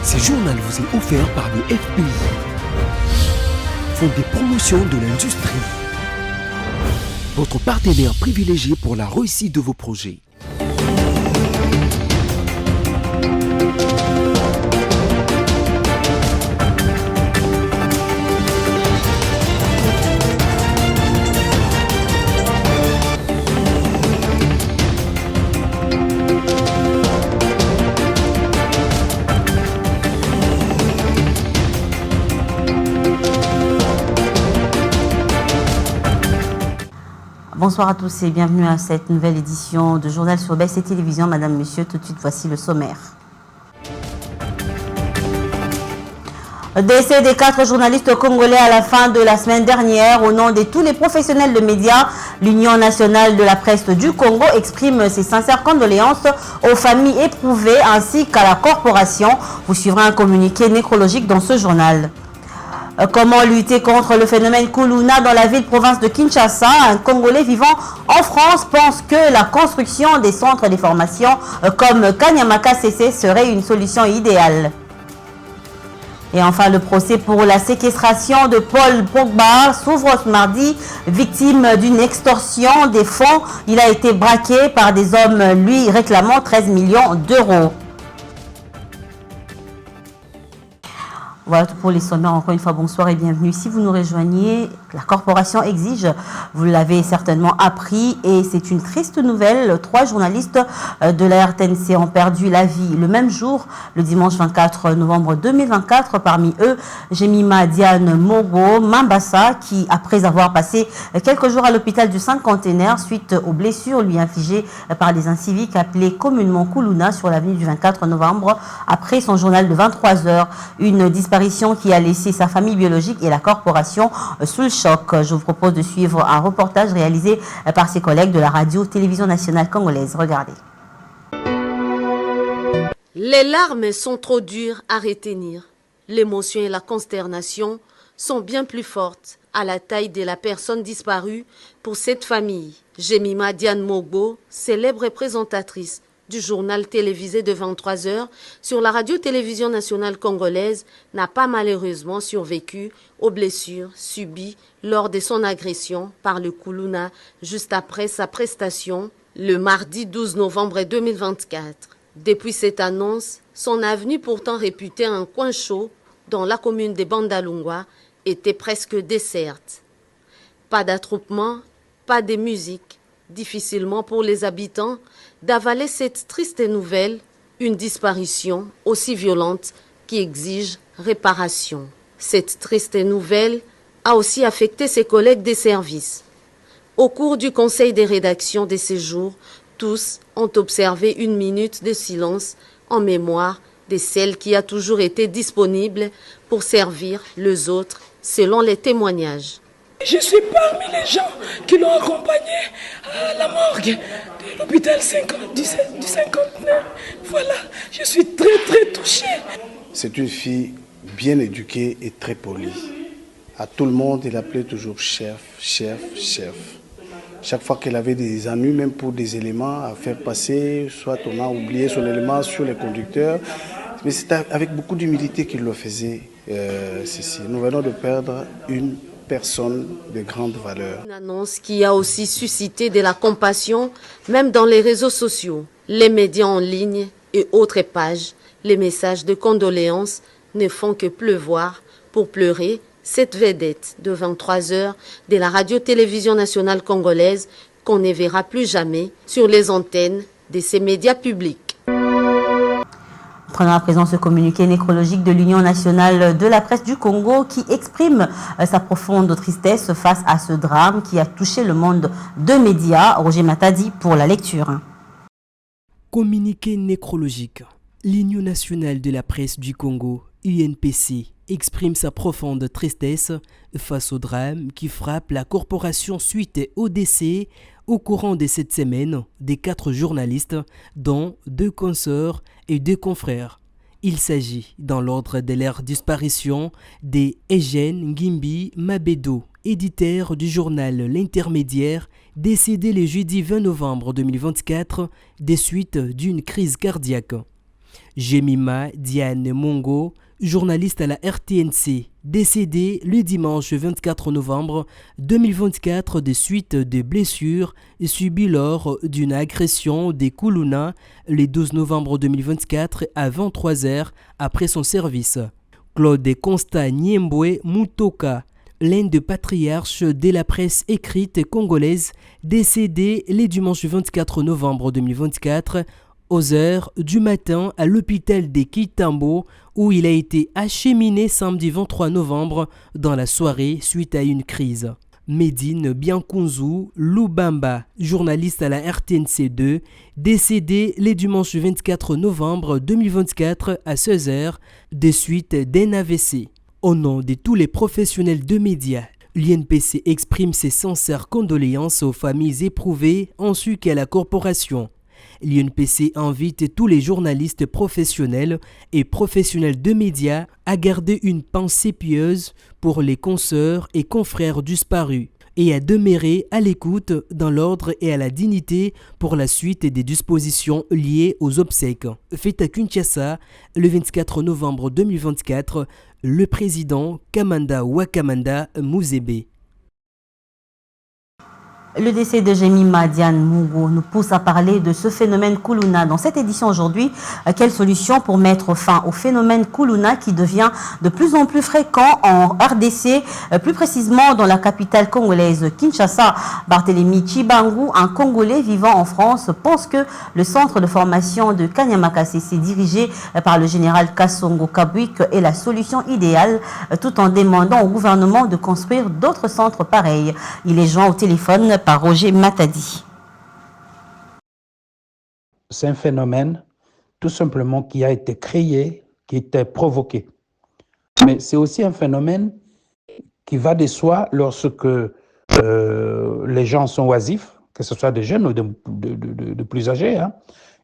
Ce journal vous est offert par le FPI, Fonds des promotions de l'industrie, votre partenaire privilégié pour la réussite de vos projets. Bonsoir à tous et bienvenue à cette nouvelle édition de Journal sur BSC Télévision. Madame, Monsieur, tout de suite, voici le sommaire. Décès des 4 journalistes congolais à la fin de la semaine dernière. Au nom de tous les professionnels de médias, l'Union nationale de la presse du Congo exprime ses sincères condoléances aux familles éprouvées ainsi qu'à la corporation. Vous suivrez un communiqué nécrologique dans ce journal. Comment lutter contre le phénomène Kuluna dans la ville-province de Kinshasa? Un Congolais vivant en France pense que la construction des centres de formation comme Kanyamaka CC serait une solution idéale. Et enfin, le procès pour la séquestration de Paul Pogba s'ouvre ce mardi, victime d'une extorsion des fonds. Il a été braqué par des hommes lui réclamant 13 millions d'euros. Voilà tout pour les sommaires. Encore une fois, bonsoir et bienvenue. Si vous nous rejoignez, la corporation exige, vous l'avez certainement appris, et c'est une triste nouvelle. 3 journalistes de la RTNC ont perdu la vie le même jour, le dimanche 24 novembre 2024. Parmi eux, Jemima Diane Mogo Mambassa, qui, après avoir passé quelques jours à l'hôpital du Cinquantenaire suite aux blessures lui infligées par des inciviques appelés communément Kuluna sur l'avenue du 24 novembre, après son journal de 23 heures, une disparition qui a laissé sa famille biologique et la corporation sous le choc. Je vous propose de suivre un reportage réalisé par ses collègues de la radio-télévision nationale congolaise. Regardez. Les larmes sont trop dures à retenir. L'émotion et la consternation sont bien plus fortes à la taille de la personne disparue pour cette famille. Jemima Diane Mogbo, célèbre présentatrice du journal télévisé de 23 heures sur la radio-télévision nationale congolaise, n'a pas malheureusement survécu aux blessures subies lors de son agression par le Kuluna juste après sa prestation le mardi 12 novembre 2024. Depuis cette annonce, son avenue pourtant réputée un coin chaud dans la commune de Bandalungwa était presque déserte. Pas d'attroupement, pas de musique. Difficilement pour les habitants d'avaler cette triste nouvelle, une disparition aussi violente qui exige réparation. Cette triste nouvelle a aussi affecté ses collègues des services. Au cours du conseil des rédactions de ces jours, tous ont observé une minute de silence en mémoire de celle qui a toujours été disponible pour servir les autres selon les témoignages. Je suis parmi les gens qui l'ont accompagné à la morgue de l'hôpital du Cinquantenaire. Voilà, je suis très touchée. C'est une fille bien éduquée et très polie. À tout le monde, elle appelait toujours chef. Chaque fois qu'elle avait des ennuis, même pour des éléments à faire passer, soit on a oublié son élément sur les conducteurs. Mais c'est avec beaucoup d'humilité qu'il le faisait, ceci. Nous venons de perdre une personne de grande valeur. Une annonce qui a aussi suscité de la compassion, même dans les réseaux sociaux, les médias en ligne et autres pages. Les messages de condoléances ne font que pleuvoir pour pleurer cette vedette de 23 heures de la radio-télévision nationale congolaise qu'on ne verra plus jamais sur les antennes de ces médias publics. Prenons à présent ce communiqué nécrologique de l'Union nationale de la presse du Congo qui exprime sa profonde tristesse face à ce drame qui a touché le monde de médias. Roger Matadi pour la lecture. Communiqué nécrologique. L'Union nationale de la presse du Congo, UNPC, exprime sa profonde tristesse face au drame qui frappe la corporation suite au décès au courant de cette semaine des 4 journalistes, dont 2 consoeurs et 2 confrères. Il s'agit, dans l'ordre de leur disparition, des Eugène Ngimbi Mabedo, éditeur du journal L'Intermédiaire, décédé le jeudi 20 novembre 2024 des suites d'une crise cardiaque. Jemima Diane Mongo, journaliste à la RTNC, décédée le dimanche 24 novembre 2024 des suites de blessures subies lors d'une agression des Kuluna le 12 novembre 2024 à 23h après son service. Claude Constant Niembwe Mutoka, l'un des patriarches de la presse écrite congolaise, décédé le dimanche 24 novembre 2024 aux heures du matin à l'hôpital de Kitambo, où il a été acheminé samedi 23 novembre dans la soirée suite à une crise. Medine Biankunzu Lubamba, journaliste à la RTNC2, décédé le dimanche 24 novembre 2024 à 16h des suites d'un AVC. Au nom de tous les professionnels de médias, l'INPC exprime ses sincères condoléances aux familles éprouvées ainsi qu'à la corporation. L'INPC invite tous les journalistes professionnels et professionnels de médias à garder une pensée pieuse pour les consoeurs et confrères disparus et à demeurer à l'écoute dans l'ordre et à la dignité pour la suite des dispositions liées aux obsèques. Fait à Kinshasa, le 24 novembre 2024, le président Kamanda Wakamanda Muzebe. Le décès de Jemima Diane Mongo nous pousse à parler de ce phénomène Kuluna. Dans cette édition aujourd'hui, quelle solution pour mettre fin au phénomène Kuluna qui devient de plus en plus fréquent en RDC, plus précisément dans la capitale congolaise Kinshasa. Barthélémy Chibangu, un Congolais vivant en France, pense que le centre de formation de Kanyamakasese dirigé par le général Kasongo Kabwik est la solution idéale, tout en demandant au gouvernement de construire d'autres centres pareils. Il est joint au téléphone par Roger Matadi. C'est un phénomène tout simplement qui a été créé, qui était provoqué. Mais c'est aussi un phénomène qui va de soi lorsque les gens sont oisifs, que ce soit des jeunes ou de plus âgés, hein.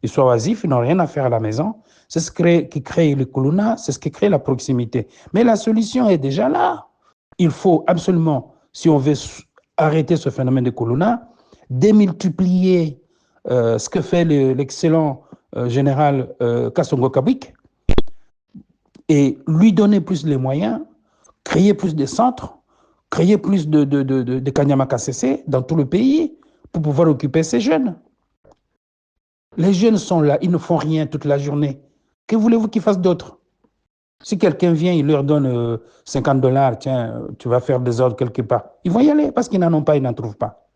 Ils sont oisifs, ils n'ont rien à faire à la maison. C'est ce qui crée le Kuluna, c'est ce qui crée la proximité. Mais la solution est déjà là. Il faut absolument, si on veut arrêter ce phénomène de Kuluna, démultiplier ce que fait l'excellent général Kasongo Kabwik et lui donner plus les moyens, créer plus de centres, créer plus de Kanyamakasese dans tout le pays pour pouvoir occuper ces jeunes. Les jeunes sont là, ils ne font rien toute la journée. Que voulez-vous qu'ils fassent d'autre? Si quelqu'un vient, il leur donne $50, tiens, tu vas faire des ordres quelque part. Ils vont y aller parce qu'ils n'en ont pas, ils n'en trouvent pas.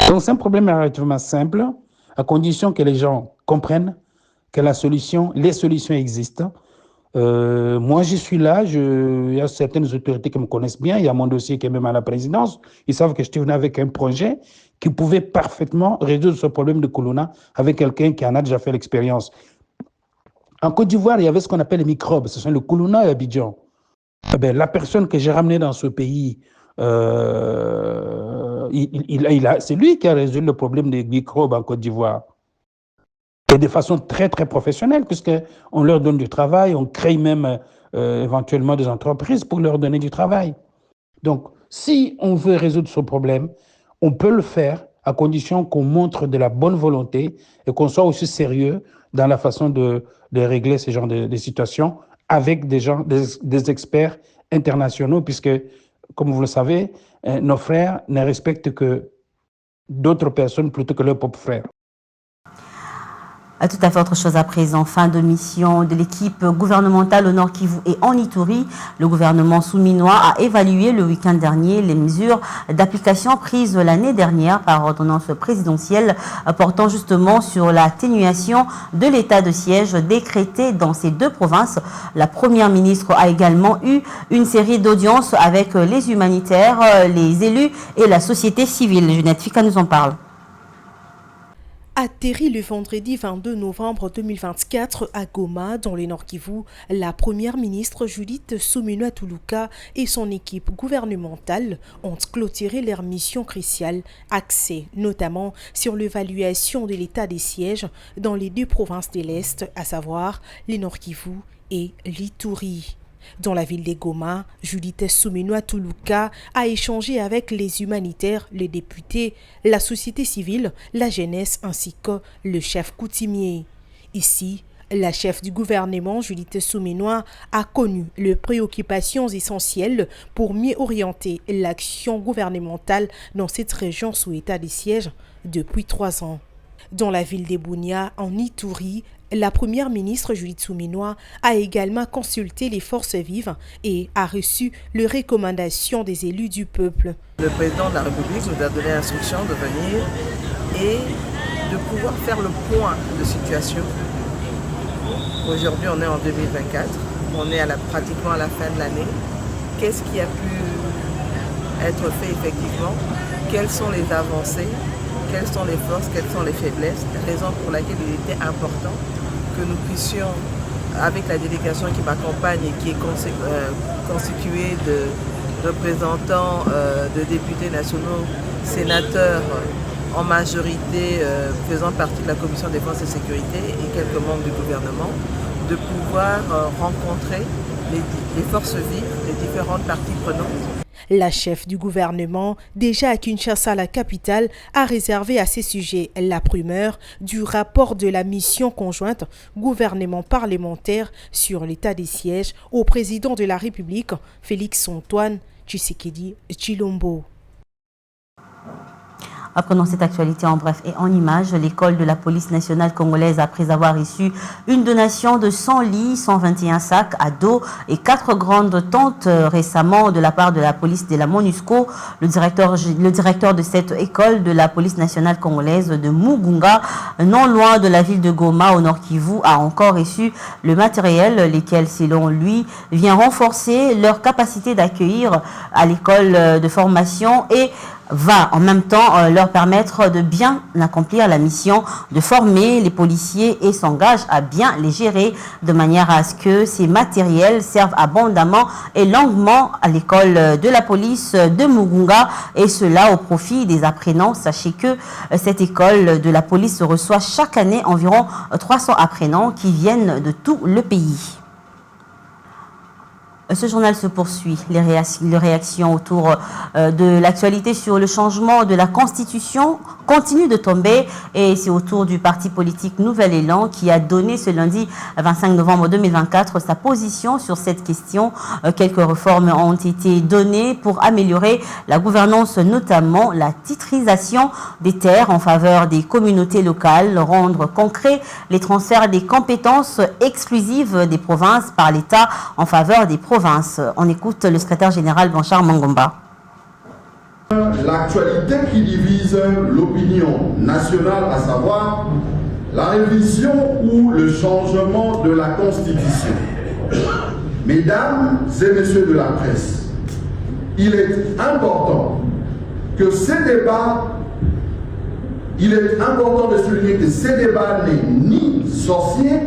Donc c'est un problème relativement simple, à condition que les gens comprennent que les solutions existent. Moi, je suis là, il y a certaines autorités qui me connaissent bien, il y a mon dossier qui est même à la présidence. Ils savent que je suis venu avec un projet qui pouvait parfaitement résoudre ce problème de Kuluna avec quelqu'un qui en a déjà fait l'expérience. En Côte d'Ivoire, il y avait ce qu'on appelle les microbes, ce sont le Kuluna et Abidjan. La personne que j'ai ramenée dans ce pays, c'est lui qui a résolu le problème des microbes en Côte d'Ivoire. Et de façon très, très professionnelle, puisqu'on leur donne du travail, on crée même éventuellement des entreprises pour leur donner du travail. Donc, si on veut résoudre ce problème, on peut le faire à condition qu'on montre de la bonne volonté et qu'on soit aussi sérieux dans la façon de régler ce genre de situations avec des experts internationaux, puisque, comme vous le savez, nos frères ne respectent que d'autres personnes plutôt que leurs propres frères. Tout à fait autre chose à présent. Fin de mission de l'équipe gouvernementale au Nord Kivu et en Ituri. Le gouvernement souminois a évalué le week-end dernier les mesures d'application prises l'année dernière par ordonnance présidentielle portant justement sur l'atténuation de l'état de siège décrété dans ces deux provinces. La première ministre a également eu une série d'audiences avec les humanitaires, les élus et la société civile. Junette Fika nous en parle. Atterri le vendredi 22 novembre 2024 à Goma, dans le Nord Kivu, la première ministre Judith Suminwa Tuluka et son équipe gouvernementale ont clôturé leur mission cruciale, axée notamment sur l'évaluation de l'état des sièges dans les deux provinces de l'Est, à savoir le Nord Kivu et l'Ituri. Dans la ville de Goma, Judith Suminwa Tuluka a échangé avec les humanitaires, les députés, la société civile, la jeunesse ainsi que le chef coutumier. Ici, La chef du gouvernement, Judith Suminwa, a connu les préoccupations essentielles pour mieux orienter l'action gouvernementale dans cette région sous état de siège depuis 3 ans. Dans la ville d'Ebounia, en Ituri, la première ministre Judith Suminwa a également consulté les forces vives et a reçu les recommandations des élus du peuple. Le président de la République nous a donné l'instruction de venir et de pouvoir faire le point de situation. Aujourd'hui, on est en 2024, on est pratiquement à la fin de l'année. Qu'est-ce qui a pu être fait effectivement? Quelles sont les avancées? Quelles sont les forces? Quelles sont les faiblesses? Raison pour laquelle il était important que nous puissions, avec la délégation qui m'accompagne et qui est constituée de représentants, de députés nationaux, sénateurs, en majorité faisant partie de la commission défense et sécurité et quelques membres du gouvernement, de pouvoir rencontrer les forces vives, les différentes parties prenantes. La chef du gouvernement, déjà à Kinshasa, la capitale, a réservé à ces sujets la primeur du rapport de la mission conjointe gouvernement parlementaire sur l'état des sièges au président de la République, Félix-Antoine Tshisekedi Tshilombo. Apprenons cette actualité en bref et en images. L'école de la police nationale congolaise, après avoir reçu une donation de 100 lits, 121 sacs à dos et 4 grandes tentes récemment de la part de la police de la MONUSCO, le directeur de cette école de la police nationale congolaise de Mugunga, non loin de la ville de Goma au Nord Kivu, a encore reçu le matériel, lesquels, selon lui, vient renforcer leur capacité d'accueillir à l'école de formation et va en même temps leur permettre de bien accomplir la mission de former les policiers et s'engage à bien les gérer de manière à ce que ces matériels servent abondamment et longuement à l'école de la police de Mugunga et cela au profit des apprenants. Sachez que cette école de la police reçoit chaque année environ 300 apprenants qui viennent de tout le pays. Ce journal se poursuit. Les réactions autour de l'actualité sur le changement de la Constitution continuent de tomber et c'est au tour du parti politique Nouvel Élan qui a donné ce lundi 25 novembre 2024 sa position sur cette question. Quelques réformes ont été données pour améliorer la gouvernance, notamment la titrisation des terres en faveur des communautés locales, rendre concret les transferts des compétences exclusives des provinces par l'État en faveur des provinces. On écoute le secrétaire général Blanchard Mangomba. L'actualité qui divise l'opinion nationale, à savoir la révision ou le changement de la Constitution. Mesdames et messieurs de la presse, il est important que ces débats, il est important de souligner que ces débats n'est ni sorcier,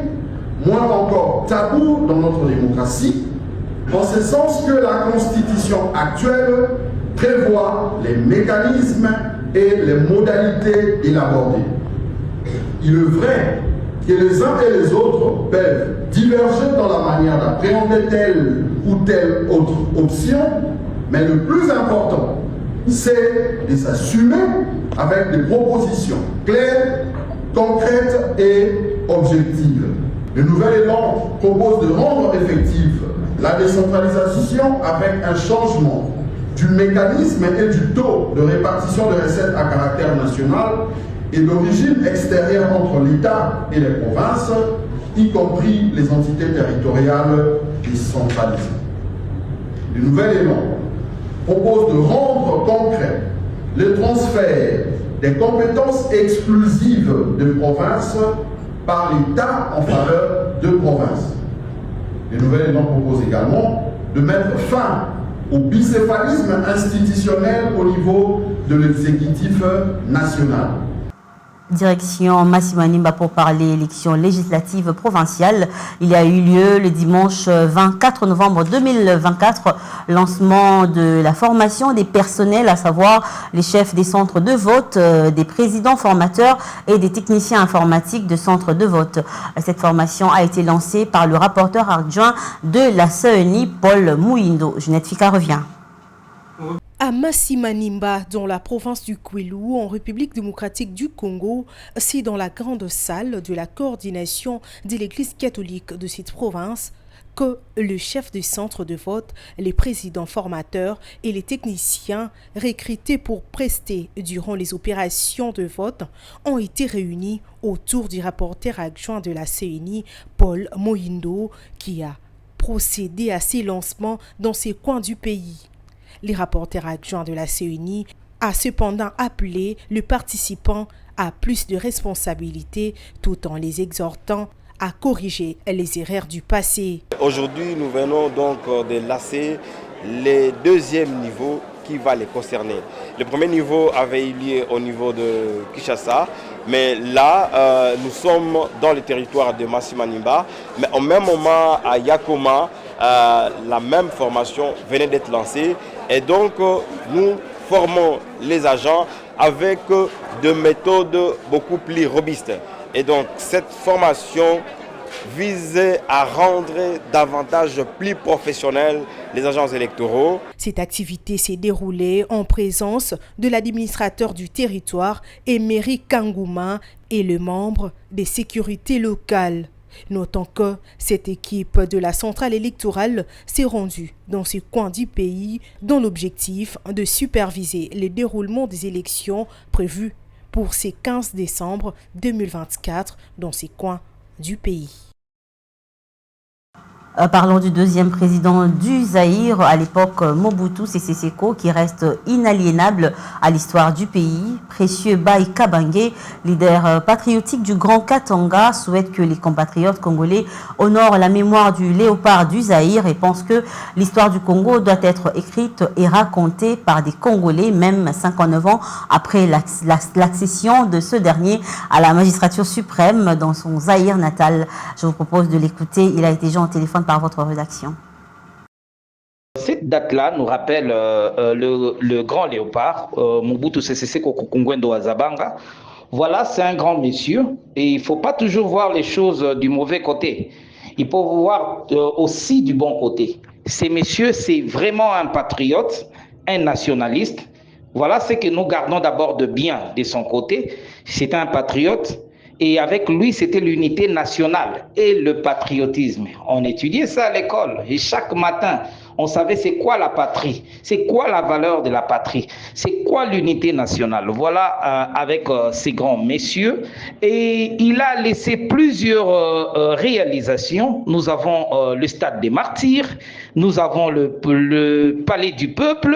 moins encore tabou dans notre démocratie, en ce sens que la Constitution actuelle prévoit les mécanismes et les modalités de l'aborder. Il est vrai que les uns et les autres peuvent diverger dans la manière d'appréhender telle ou telle autre option, mais le plus important, c'est de s'assumer avec des propositions claires, concrètes et objectives. Le Nouvel Élan propose de rendre effective la décentralisation avec un changement du mécanisme et du taux de répartition de recettes à caractère national et d'origine extérieure entre l'État et les provinces, y compris les entités territoriales décentralisées. Le Nouvel Élan propose de rendre concret le transfert des compétences exclusives de provinces par l'État en faveur de provinces. Le Nouvel Élan propose également de mettre fin au bicéphalisme institutionnel au niveau de l'exécutif national. Direction Massimanimba pour parler élections législatives provinciales. Il a eu lieu le dimanche 24 novembre 2024, lancement de la formation des personnels, à savoir les chefs des centres de vote, des présidents formateurs et des techniciens informatiques de centres de vote. Cette formation a été lancée par le rapporteur adjoint de la CENI, Paul Mouindo. Jeanette Fika revient. À Massimanimba, dans la province du Kwilu, en République démocratique du Congo, c'est dans la grande salle de la coordination de l'Église catholique de cette province que le chef du centre de vote, les présidents formateurs et les techniciens recrutés pour prester durant les opérations de vote ont été réunis autour du rapporteur adjoint de la CENI, Paul Mohindo, qui a procédé à ces lancements dans ces coins du pays. Les rapporteurs adjoints de la CENI a cependant appelé le participant à plus de responsabilités tout en les exhortant à corriger les erreurs du passé. Aujourd'hui, nous venons donc de lancer les deuxièmes niveaux qui va les concerner. Le premier niveau avait eu lieu au niveau de Kinshasa, mais là, nous sommes dans le territoire de Massimanimba, mais au même moment à Yakoma, la même formation venait d'être lancée et donc nous formons les agents avec des méthodes beaucoup plus robustes. Et donc cette formation visait à rendre davantage plus professionnels les agents électoraux. Cette activité s'est déroulée en présence de l'administrateur du territoire, Emery Kangouma, et le membre des sécurités locales. Notons que cette équipe de la centrale électorale s'est rendue dans ce coin du pays dans l'objectif de superviser le déroulement des élections prévues pour ce 15 décembre 2024 dans ces coins du pays. Parlons du deuxième président du Zaïre, à l'époque Mobutu Sese Seko, qui reste inaliénable à l'histoire du pays. Précieux Baï Kabange, leader patriotique du Grand Katanga, souhaite que les compatriotes congolais honorent la mémoire du léopard du Zaïre et pense que l'histoire du Congo doit être écrite et racontée par des Congolais, même 59 ans après l'accession de ce dernier à la magistrature suprême dans son Zaïre natal. Je vous propose de l'écouter. Il a été joint au téléphone par votre rédaction. Cette date-là nous rappelle le grand léopard, Mobutu Sese Seko Kukungwendo Azabanga. Voilà, c'est un grand monsieur et il ne faut pas toujours voir les choses du mauvais côté. Il faut voir aussi du bon côté. Ces messieurs, c'est vraiment un patriote, un nationaliste. Voilà ce que nous gardons d'abord de bien de son côté. C'est un patriote. Et avec lui, c'était l'unité nationale et le patriotisme. On étudiait ça à l'école. Et chaque matin, on savait c'est quoi la patrie, c'est quoi la valeur de la patrie, c'est quoi l'unité nationale. Voilà, avec ces grands messieurs. Et il a laissé plusieurs réalisations. Nous avons le stade des martyrs, nous avons le palais du peuple.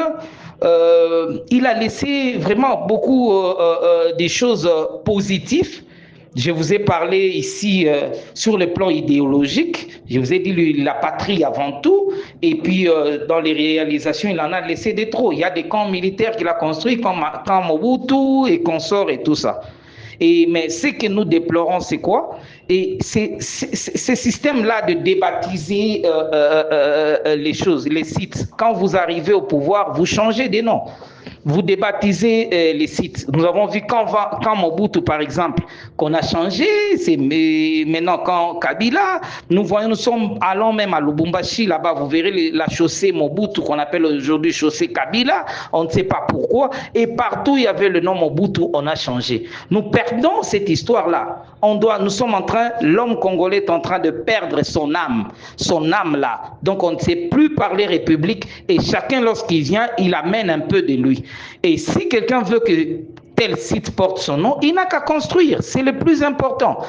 Il a laissé vraiment beaucoup de choses positives. Je vous ai parlé ici sur le plan idéologique, je vous ai dit la patrie avant tout, et puis dans les réalisations, il en a laissé des trop. Il y a des camps militaires qu'il a construits comme camp Mobutu et consorts et tout ça. Mais ce que nous déplorons, c'est quoi? Et c'est ce système-là de débaptiser les choses, les sites. Quand vous arrivez au pouvoir, vous changez des noms. Vous débaptisez les sites. Nous avons vu quand Mobutu, par exemple, qu'on a changé, c'est maintenant quand Kabila, nous allons même à Lubumbashi, là-bas, vous verrez la chaussée Mobutu, qu'on appelle aujourd'hui chaussée Kabila, on ne sait pas pourquoi, et partout il y avait le nom Mobutu, on a changé. Nous perdons cette histoire-là. Nous sommes l'homme congolais est en train de perdre son âme là. Donc on ne sait plus parler république, et chacun lorsqu'il vient, il amène un peu de lui. Et si quelqu'un veut que tel site porte son nom, il n'a qu'à construire, c'est le plus important.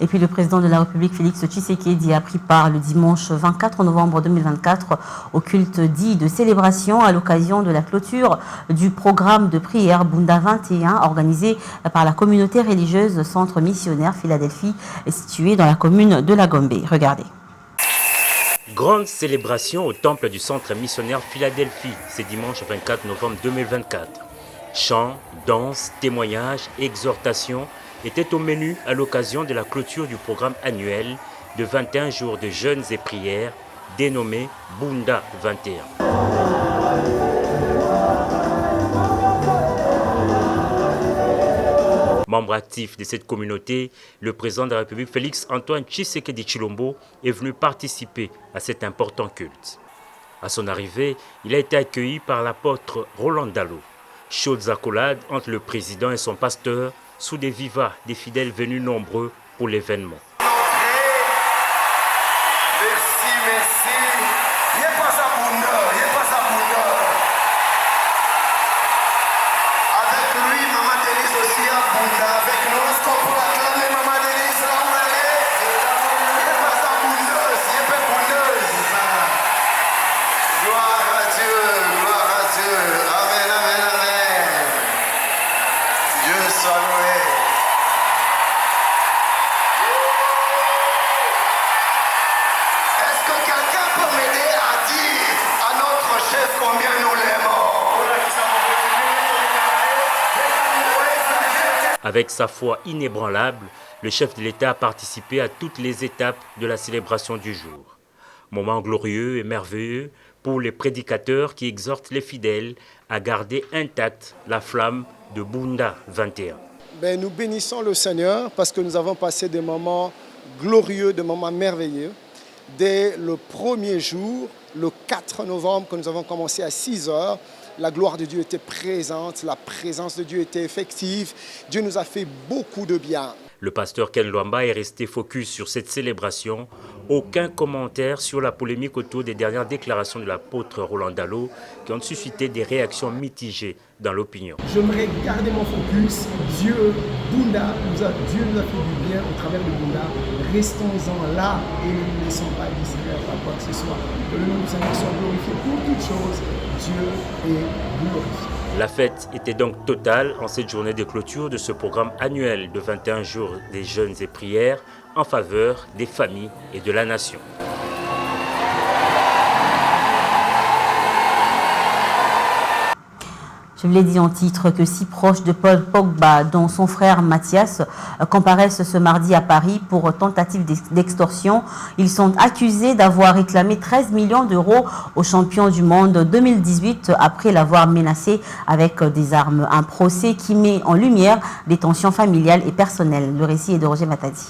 Et puis le président de la République, Félix Tshisekedi, a pris part le dimanche 24 novembre 2024 au culte dit de célébration à l'occasion de la clôture du programme de prière Bunda 21 organisé par la communauté religieuse Centre Missionnaire Philadelphie, située dans la commune de La Gombe. Regardez. Grande célébration au temple du Centre Missionnaire Philadelphie, ce dimanche 24 novembre 2024. Chants, danses, témoignages, exhortations étaient au menu à l'occasion de la clôture du programme annuel de 21 jours de jeûnes et prières dénommé Bunda 21. Membre actif de cette communauté, le président de la République Félix Antoine Tshisekedi Tshilombo est venu participer à cet important culte. À son arrivée, il a été accueilli par l'apôtre Roland Dalo. Chaudes accolades entre le président et son pasteur, sous des vivas des fidèles venus nombreux pour l'événement. Avec sa foi inébranlable, le chef de l'État a participé à toutes les étapes de la célébration du jour. Moment glorieux et merveilleux pour les prédicateurs qui exhortent les fidèles à garder intacte la flamme de Bunda 21. Nous bénissons le Seigneur parce que nous avons passé des moments glorieux, des moments merveilleux. Dès le premier jour, le 4 novembre, quand nous avons commencé à 6 heures, la gloire de Dieu était présente, la présence de Dieu était effective. Dieu nous a fait beaucoup de bien. Le pasteur Ken Luamba est resté focus sur cette célébration. Aucun commentaire sur la polémique autour des dernières déclarations de l'apôtre Roland Dalo qui ont suscité des réactions mitigées dans l'opinion. J'aimerais garder mon focus. Dieu nous a fait du bien au travers de Bunda. Restons-en là et ne nous laissons pas distraire par quoi que ce soit. Que le nom du Seigneur soit glorifié pour toutes choses. Dieu est glorifié. La fête était donc totale en cette journée de clôture de ce programme annuel de 21 jours des jeûnes et prières en faveur des familles et de la nation. Je vous l'ai dit en titre que 6 proches de Paul Pogba, dont son frère Mathias, comparaissent ce mardi à Paris pour tentative d'extorsion. Ils sont accusés d'avoir réclamé 13 millions d'euros au champion du monde 2018 après l'avoir menacé avec des armes. Un procès qui met en lumière des tensions familiales et personnelles. Le récit est de Roger Matadi.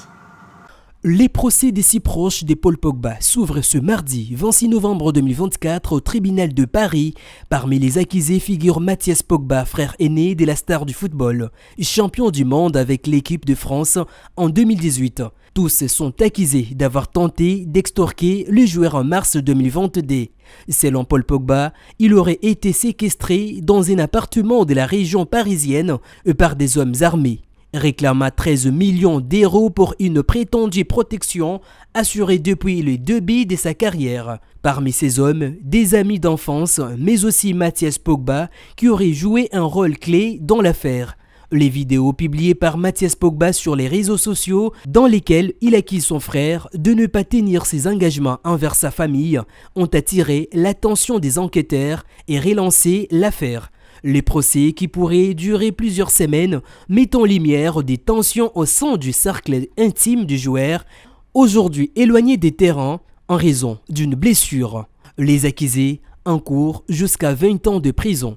Les procès des 6 proches de Paul Pogba s'ouvrent ce mardi 26 novembre 2024 au tribunal de Paris. Parmi les accusés figure Mathias Pogba, frère aîné de la star du football, champion du monde avec l'équipe de France en 2018. Tous sont accusés d'avoir tenté d'extorquer le joueur en mars 2022. Selon Paul Pogba, il aurait été séquestré dans un appartement de la région parisienne par des hommes armés. Réclama 13 millions d'euros pour une prétendue protection assurée depuis le début de sa carrière. Parmi ces hommes, des amis d'enfance, mais aussi Mathias Pogba, qui aurait joué un rôle clé dans l'affaire. Les vidéos publiées par Mathias Pogba sur les réseaux sociaux, dans lesquelles il accuse son frère de ne pas tenir ses engagements envers sa famille, ont attiré l'attention des enquêteurs et relancé l'affaire. Les procès qui pourraient durer plusieurs semaines mettent en lumière des tensions au sein du cercle intime du joueur, aujourd'hui éloigné des terrains en raison d'une blessure. Les accusés encourent jusqu'à 20 ans de prison.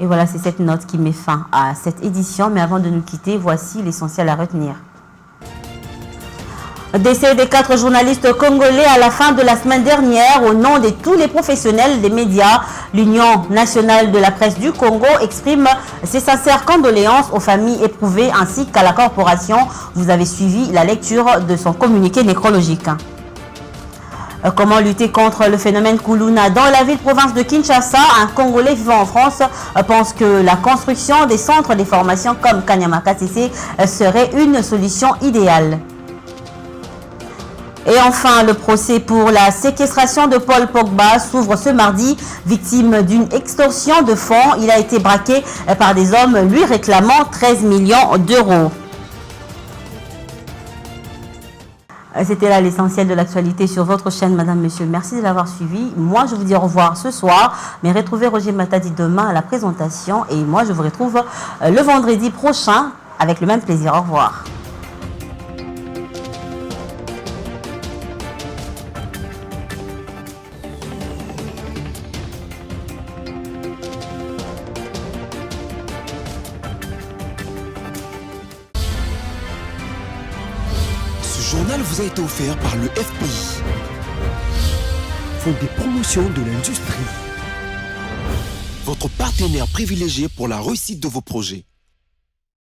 Et voilà, c'est cette note qui met fin à cette édition. Mais avant de nous quitter, voici l'essentiel à retenir. Décès des 4 journalistes congolais à la fin de la semaine dernière. Au nom de tous les professionnels des médias, l'Union nationale de la presse du Congo exprime ses sincères condoléances aux familles éprouvées ainsi qu'à la corporation. Vous avez suivi la lecture de son communiqué nécrologique. Comment lutter contre le phénomène Kuluna? Dans la ville-province de Kinshasa, un Congolais vivant en France pense que la construction des centres de formation comme Kanyama KCC serait une solution idéale. Et enfin, le procès pour la séquestration de Paul Pogba s'ouvre ce mardi. Victime d'une extorsion de fonds, il a été braqué par des hommes lui réclamant 13 millions d'euros. C'était là l'essentiel de l'actualité sur votre chaîne, Madame, Monsieur. Merci de l'avoir suivi. Moi, je vous dis au revoir ce soir. Mais retrouvez Roger Matadi demain à la présentation. Et moi, je vous retrouve le vendredi prochain avec le même plaisir. Au revoir. Ce journal vous a été offert par le FPI. Fonds des promotions de l'industrie. Votre partenaire privilégié pour la réussite de vos projets.